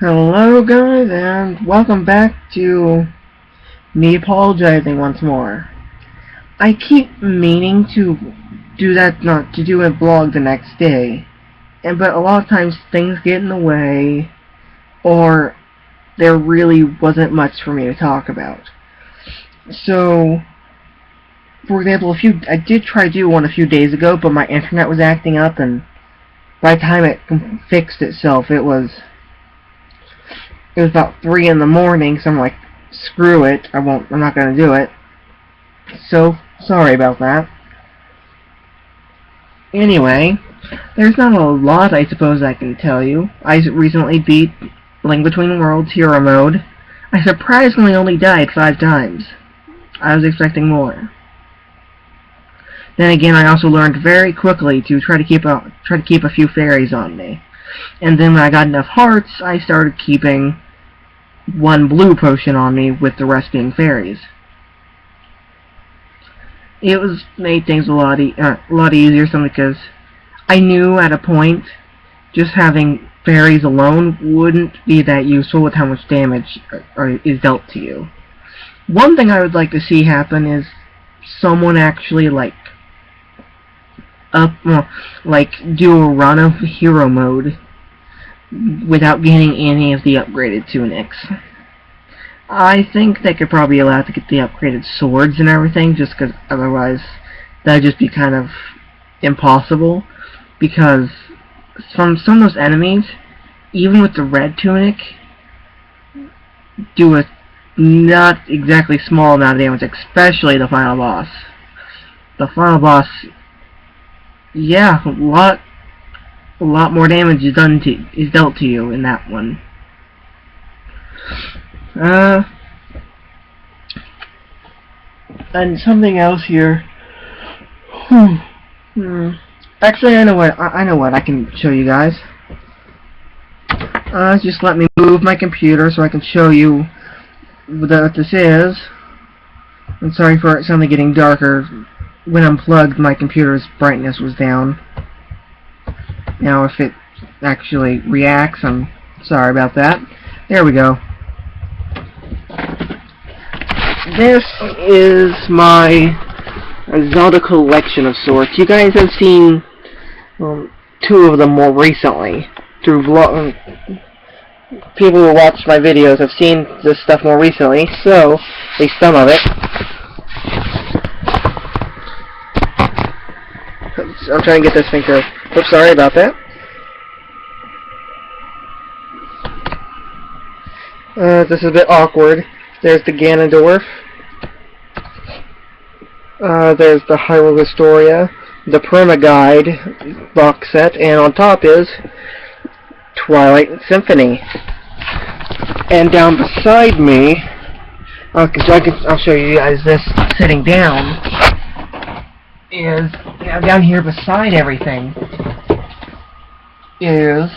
Hello guys, and welcome back to me apologizing once more. I keep meaning to do that, not to do a vlog the next day, but a lot of times things get in the way, or there really wasn't much for me to talk about. So, for example, I did try to do one a few days ago, but my internet was acting up, and by the time it fixed itself, it was about 3 in the morning, so I'm like, screw it, I'm not gonna do it. So, sorry about that. Anyway, there's not a lot I suppose I can tell you. I recently beat Link Between Worlds Hero Mode. I surprisingly only died 5 times. I was expecting more. Then again, I also learned very quickly to try to keep a few fairies on me. And then when I got enough hearts, I started keeping 1 blue potion on me, with the rest being fairies. It made things a lot easier, simply because I knew at a point just having fairies alone wouldn't be that useful with how much damage is dealt to you. One thing I would like to see happen is someone actually do a run of hero mode without gaining any of the upgraded tunics. I think they could probably allow to get the upgraded swords and everything, just because otherwise that'd just be kind of impossible, because from some of those enemies, even with the red tunic, do a not exactly small amount of damage, especially the final boss. The final boss, yeah, a lot more damage is dealt to you in that one. And something else here. Actually, I know what I can show you guys. Just let me move my computer so I can show you what this is. I'm sorry for it suddenly getting darker. When unplugged, my computer's brightness was down. Now, if it actually reacts, I'm sorry about that. There we go. This is my Zelda collection of sorts. You guys have seen 2 of them more recently through vlog. People who watch my videos have seen this stuff more recently, so at least some of it. I'm trying to get this thing to. Oops, sorry about that. This is a bit awkward. There's the Ganondorf. There's the Hyrule Historia, the Perma Guide box set, and on top is Twilight Symphony. And down beside me, I'll show you guys this sitting down. Is down here beside everything is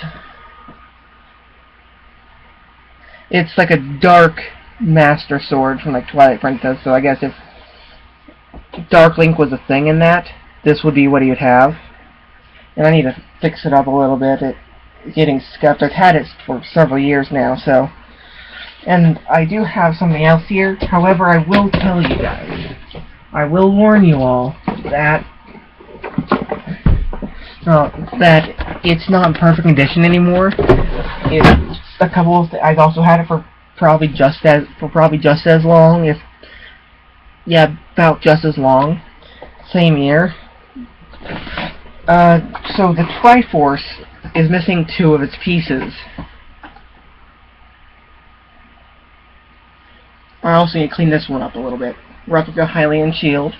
it's like a dark master sword from like Twilight Princess, so I guess if Dark Link was a thing in that, this would be what he would have. And I need to fix it up a little bit. It's getting scuffed. I've had it for several years now, so. And I do have something else here. However, I will tell you guys, I will warn you all that it's not in perfect condition anymore. It's a couple of I've also had it for probably just as long, about just as long. Same year. So the Triforce is missing 2 of its pieces. I also need to clean this one up a little bit. Replica Hylian shield.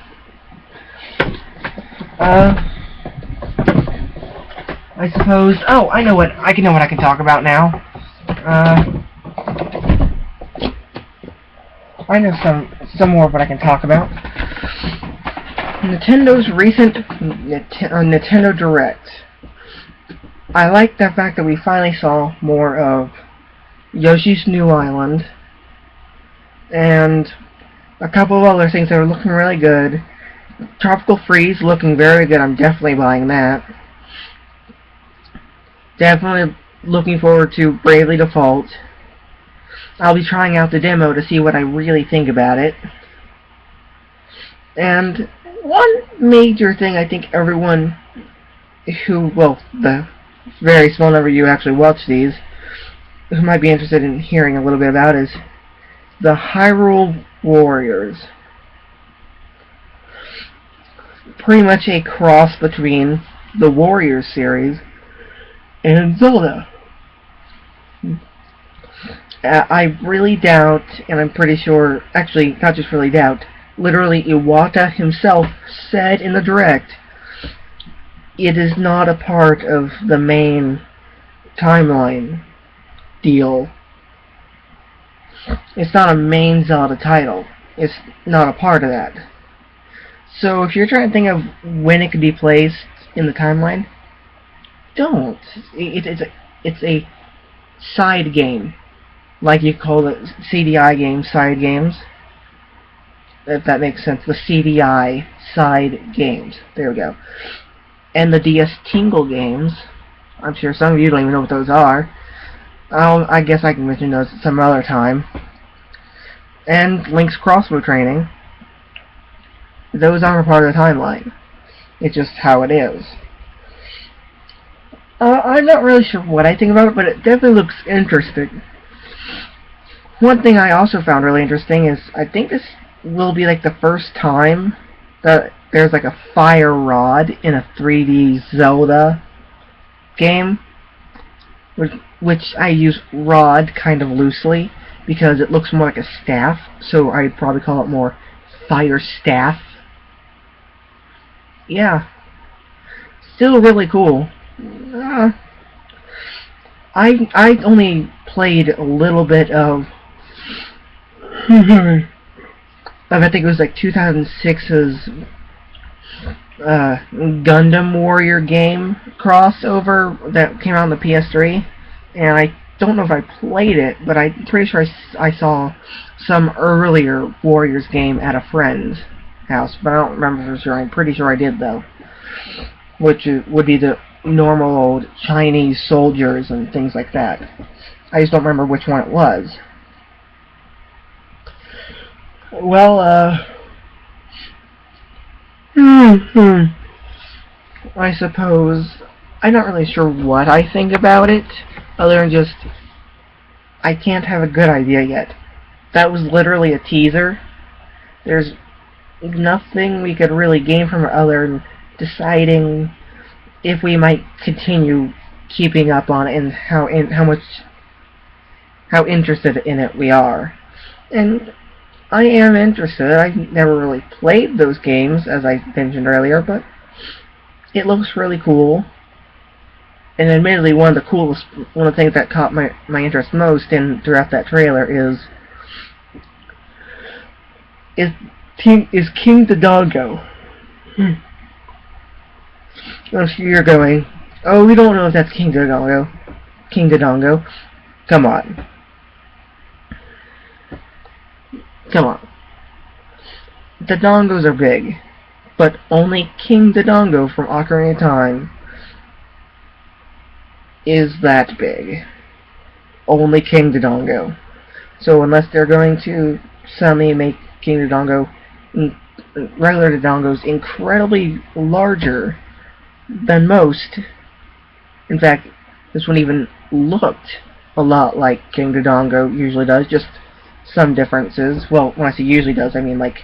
I suppose. Oh, I know what I can talk about now. I know some more of what I can talk about. Nintendo's recent Nintendo Direct. I like the fact that we finally saw more of Yoshi's New Island and a couple of other things that are looking really good. Tropical Freeze looking very good. I'm definitely buying that. Definitely looking forward to Bravely Default. I'll be trying out the demo to see what I really think about it. And one major thing I think everyone who, well, the very small number of you actually watch these, who might be interested in hearing a little bit about is the Hyrule Warriors. Pretty much a cross between the Warriors series and Zelda. I really doubt, and I'm pretty sure, actually, not just really doubt, literally Iwata himself said in the Direct, it is not a part of the main timeline deal. It's not a main Zelda title. It's not a part of that. So if you're trying to think of when it could be placed in the timeline, don't. It's a side game. Like you call it CDI games, side games. If that makes sense. The CDI side games. There we go. And the DS Tingle games. I'm sure some of you don't even know what those are. I guess I can mention those some other time. And Link's crossbow training. Those aren't a part of the timeline. It's just how it is. I'm not really sure what I think about it, but it definitely looks interesting. One thing I also found really interesting is I think this will be like the first time that there's like a fire rod in a 3D Zelda game, which I use rod kind of loosely because it looks more like a staff, so I'd probably call it more fire staff. Yeah, still really cool. I only played a little bit of I think it was like 2006's Gundam Warrior game crossover that came out on the PS3, and I don't know if I played it, but I'm pretty sure I saw some earlier Warriors game at a friend's house, but I don't remember for sure. I'm pretty sure I did though, which would be the normal old Chinese soldiers and things like that. I just don't remember which one it was. Well, I suppose I'm not really sure what I think about it, other than just I can't have a good idea yet. That was literally a teaser. There's nothing we could really gain from it other than deciding if we might continue keeping up on it and how interested in it we are. And I am interested. I've never really played those games, as I mentioned earlier, but it looks really cool. And admittedly, one of the things that caught my interest most throughout that trailer is King Dodongo. So you're going, oh, we don't know if that's King Dodongo. King Dodongo. Come on. Come on. The Dodongos are big, but only King Dodongo from Ocarina of Time is that big. Only King Dodongo. So unless they're going to suddenly make King Dodongo, regular Dodongos, incredibly larger than most. In fact, this one even looked a lot like King Dodongo usually does, just some differences. Well, when I say usually does, I mean like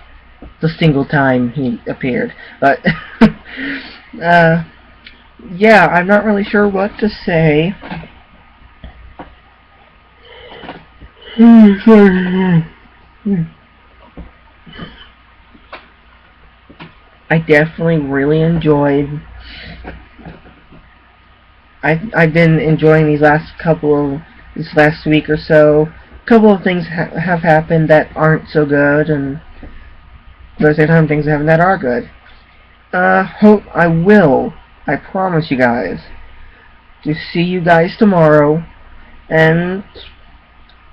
the single time he appeared. But yeah, I'm not really sure what to say. I definitely really enjoyed. I've been enjoying this last week or so. A couple of things have happened that aren't so good, and at the same time things happen that are good. I promise you guys, to see you guys tomorrow, and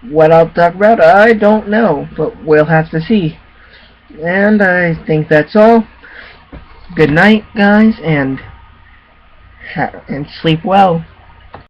what I'll talk about, I don't know, but we'll have to see. And I think that's all. Good night, guys, and sleep well.